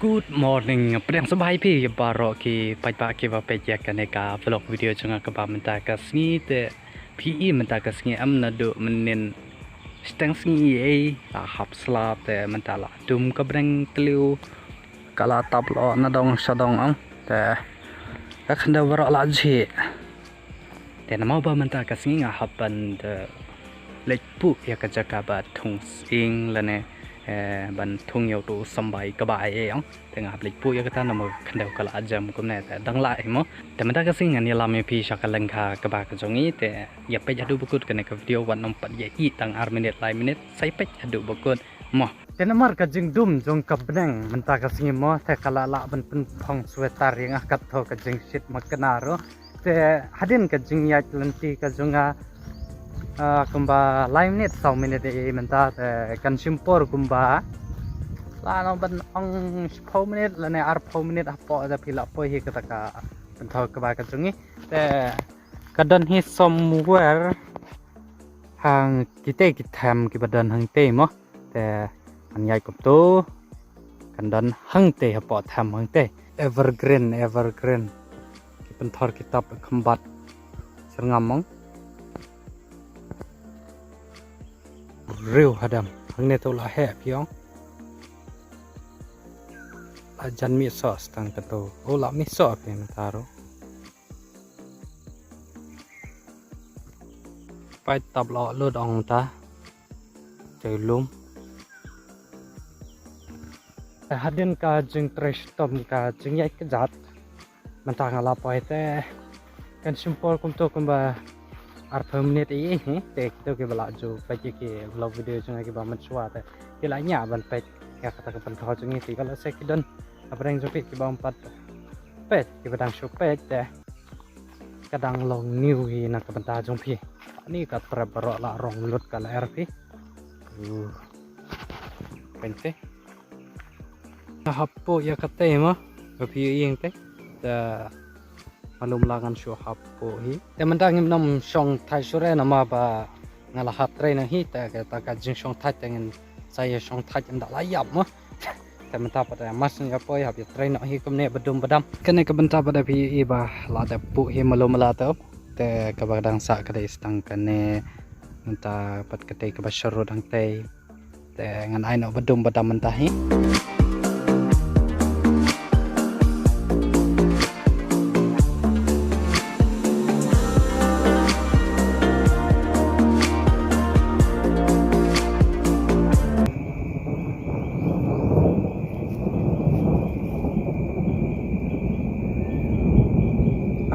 Good morning เปรียงสบายพี่บารอกีไปปะกีว่าไปแยกกันในกาบล็อกวิดีโอจังกับบ้ามันตากสงี้แต่พี่มันตากสงี้อันนั้นดูมันเน้นสตังสงี้หับสลับแต่มันตาละดุมกับแรงตลิวกะลาตับล้อนาดองชาดองอังแต่ก็คันเดวรอละจีแต่น้ำมันบ้ามันตากสงี้หับปันเดเล็กปุ๊ยากจะกับบัดทงสิงแล้วเนี่ยบันทุ่งยาวตัวสบายกบายเองแต่งาบลิปุยก็ท่านนำคันเดียวกับอาจามก็แน่แต่ดังไล่มั้งแต่มันได้ก็สิ่งอันนี้เราไม่พิจารณาลังคากบากจงนี้แต่อย่าไปจัดดูบุกกันในกับวิดีโอวันน้องปัดอย่าอีตั้ง1 minute1 minuteใส่ไปจัดดูบุกกันมั้งแต่น้ำมันก็จึงดุมจงกับแดงมันตากสิ่งมั้งแต่กะละมันเป็นพองสเวตาร์ยังกัดเท่ากับจึงชิดมักนารุแต่hadinก็จึงอยากลันตีก็จงkumba live net 2 minute menta kan simpor kumba la no ban ong 10 minute la ne 10 minute apo da pila po hi kata ka bentau ka ba ka jungi te kadan hi somewhere hang kite kitam ki badan hang te mo te an yai kop tu kandan hang te apo tham hang te evergreen ki bentar kitab kembat sergamong real hadam hang ne to la he piong la jan mi sauce tang kato o la mi sauce pe taro pai tab lo lo dong ta chơi lum hadin ka jing trash tom ka jing yai ka jat man ta ngala pai te kan simpol kum to kum ba 10 menit ini tek tu ke belaju pagi ke vlog video jangan ke baman suat te ke lainnya ban pek ya kata ke pentau jangi ti kalau saya kidan apa yang jepit ke bawang pat pet ke badang shopet te kadang long new hi nak ke pentau jong pi ni kat terberok la rong lut kala rp pente hapo ya kate mah pi yang te malum langan show hapo hi te mandang nam song thai sore na ma ba ngala hat train hi ta ka jing song thai tengen saya song thai nda la yap mo te menta pada mas ya po ya train hi kum ne badum badam kene ka benta pada pi i ba la da pu hi malum la ta te ka badang sa ka dai stang kene menta pat ka te ka ba sharo dang te ngan ai no badum badam menta hi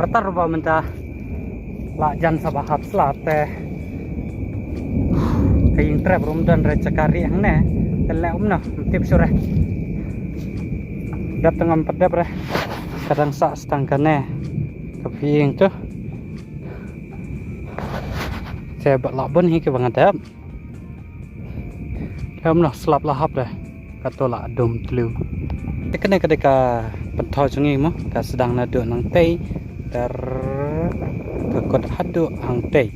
Artar ba menta la jan sabahat slate kayin trap rum dan re cakari hang ne tele umna tip sore dat tengam pedap re kadang sa stangkane keping tu saya bak labon hi ke bangadap kamna slap lahap re katola dum tlu tekene kadeka pentau jungi mo ka sedang nadu nang tei ter kekod hadu hang tei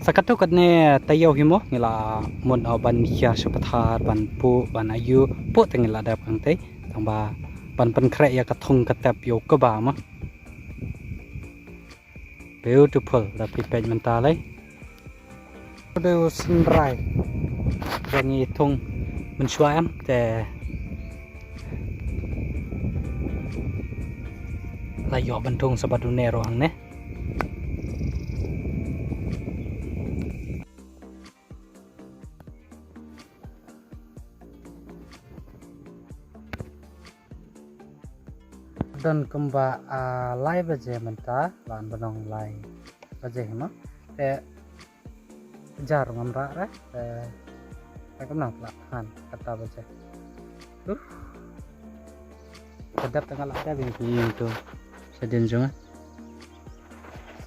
sakatu kad ne tayo himo ngila mon ban hia supathar ban pu ban ayu pu tengila dap hang tei tangba ban pen kre ya kathung katap yo ka ba ma beautiful da pipej mentalai do sunrise bangi thung men chuam te layo bantung sabadunero ang ne dan kumba live aja menta lan banong live aja hima te jar ngamra re te kamna han kata baca sedap tengah ada bing tu sedin junga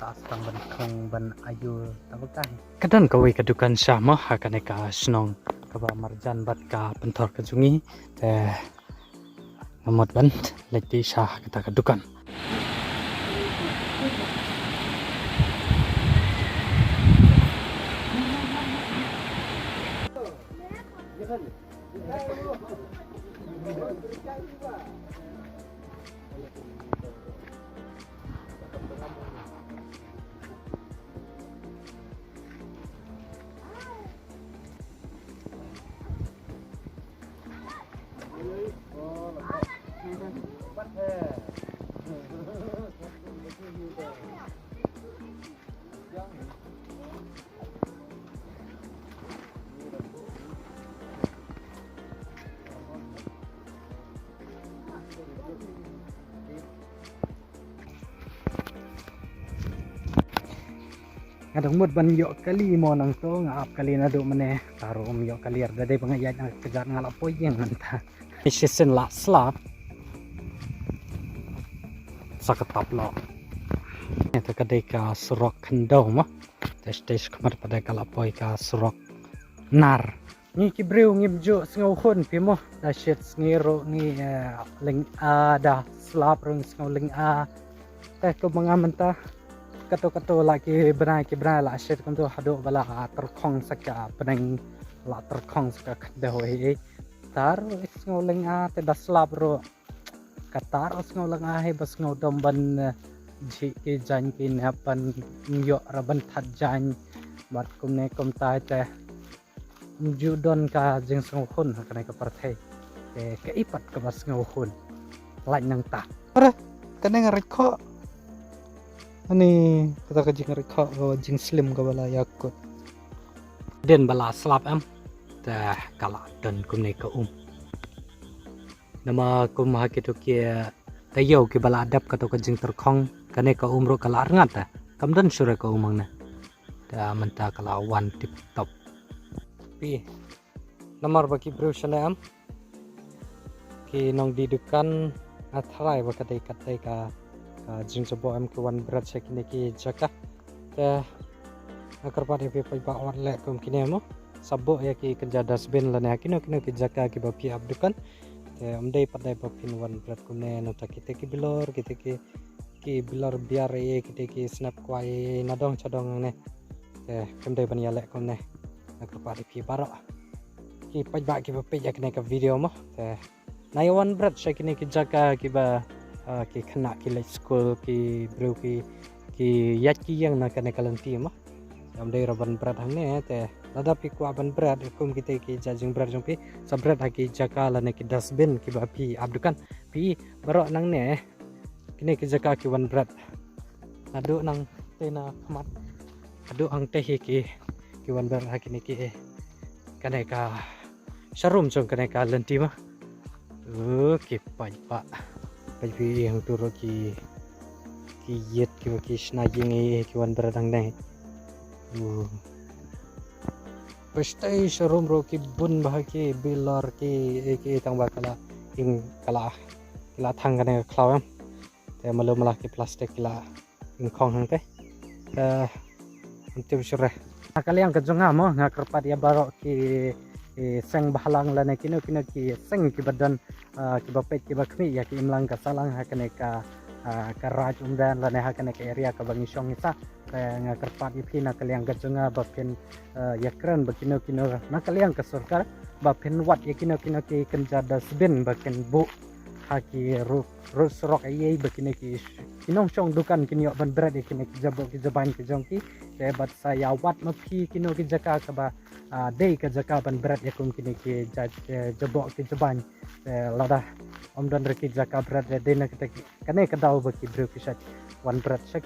sasang ban thong ban ayu tabakah kadan kawi kadukan sama hakaneka snong kaba marjan bat ka pentor ka jungi te ngamot ban leti sah kata kadukan Jangan. Kadang mood ban yok kali mo nang to ngap kali na do mane taro yok kali ar dade pangayat ang kejar ngalap poyeng manta isisen la slap sakatap lo itu kadai ka surok kendau mah tes kamar pada kalapoy ka surok nar ni kibreu ngibjo sngau khon pimo da shit ngiro ni ling a da slap rung sngau ling a teh ko mengamenta kato lagi benai la shit kuntu hado bala terkong saka benang la terkong saka kendo he tar ngoleng a te daslab ro katar ngoleng a he bas ngodom ban ji ke jan ke napan yo raban that jan mat kum ne kum tai te judon ka jing sngau khun kana ka parthai ke ipat ka bas ngau khun lain nang ta ora kana ngariko ani kata ka jing rekha go jing slim go bala yakut den bala slap am ta kala dan kum ne ka nama kum ha ke to ke tayo ke bala adap ka to ka jing terkhong kane ka ro kala arngat ta kam dan sure ka umang na ta menta kala one tip top pi nomor baki bro shana am ki nong di dukan athrai ba katai ka jing sabo am ke wan berat sekini ki jaka te akar pade pe pai ba wan le kum kine mo sabo ya ki kerja dasbin la ne kino ki jaka ki ba pi abdukan te amdai padai ba pin wan berat kum ne no takite ki bilor ki bilor biar ye ki snap kwai nadong chadong ne te kamdai ban ya le kum ne akar pade pi baro ki pai ba ki ba pe ya kine ka video mo te nai wan berat sekini ki jaka ki ba ki kena ki like school ki bro ki yat ki yang na kana kalanti mah am dai raban berat hang ne te lada pi ku aban berat kum kita ki jajing berat jong pi sabrat haki jaka la ne ki dustbin ki ba pi abdukan pi baro nang ne kini ki jaka ki wan berat adu nang tena khamat adu ang te ki wan berat haki ne ki kana ka sharum jong kana ka lanti mah ki pai pa pi yang turo ki yet ki snajing ki wan beradang dai pastai showroom ro ki bun bah ki bilor ki tang bakala ing kala thang kana klawam te malah ki plastik kila ing khong hang te antim sure kali yang kejonga mo ngakerpat ya barok ki seng bahalang lana kino ki seng ki badan ki bapet ki bakmi ya ki imlang ka salang hakane ka raj umdan lana hakane ka area ka bangi song isa nga kerpat ipina kaliang gajunga bapin yakran bakino na kaliang ka surkar bapin wat yakino ki kenja dasbin bakin bu haki rusrok ayai bakino ki kinong song dukan kinyo ban berat yakino ki jabok ki jaban ki jongki debat saya wat mapi kino ki jaka ka ba day ka jaka ban berat yakum kini ki jabok ki jaban lada omdan reki jaka berat de na kita kane ka daw ba ki bro ki sat wan berat sak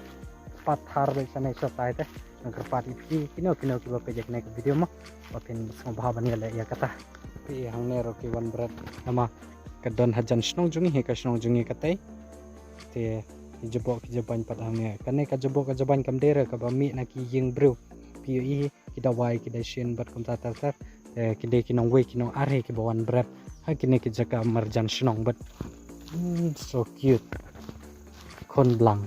pathar ba sane so tai te ngker pat pi kino ki ba pejek na video mo bapin sang bahaban ya le ya kata pi hang ne ro ki wan berat nama kadon hajan snong jungi he ka snong jungi katai te jabok ki jaban pat hang ne kane ka jabok ka jaban kam dera ka ba mi na ki ying bro pi kita wai kita shin bat kum tar kita kinong wei kinong are ki bawan berat ha kini ki jaka marjan snong bat so cute ikon blang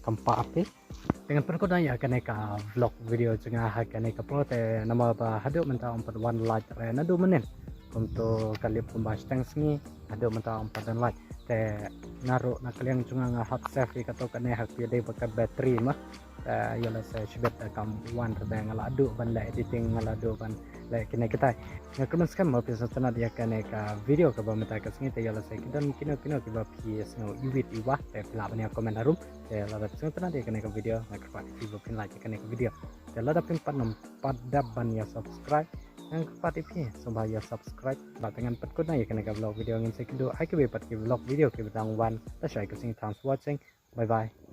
kampa api dengan pun ya kaneka vlog video jenga kaneka prote nama ba hadu menta umpat one light re nadu menen untuk kali pembahas tengsi hadu menta umpat dan light te naru na kaliang junga nga hot safe kato kane hak pide pakai battery mah yola saya shibet kam one re ngala adu ban la editing ngala adu ban le kene kita ngakemen skam mau episode tana dia kene ka video ka ba mata ka singi te yala sai kidan kino ki ba ps no iwit iwa te pla bania komen arum te la da episode tana dia kene ka video ngakpa ti bo pin like kene ka video te la da pin panam pada bania subscribe yang kepat ipi sobat ya subscribe la dengan pat ko na ya kene ka vlog video ngin sai kido ai ke be pat ki vlog video ke bang wan ta shai ka sing thanks for watching bye bye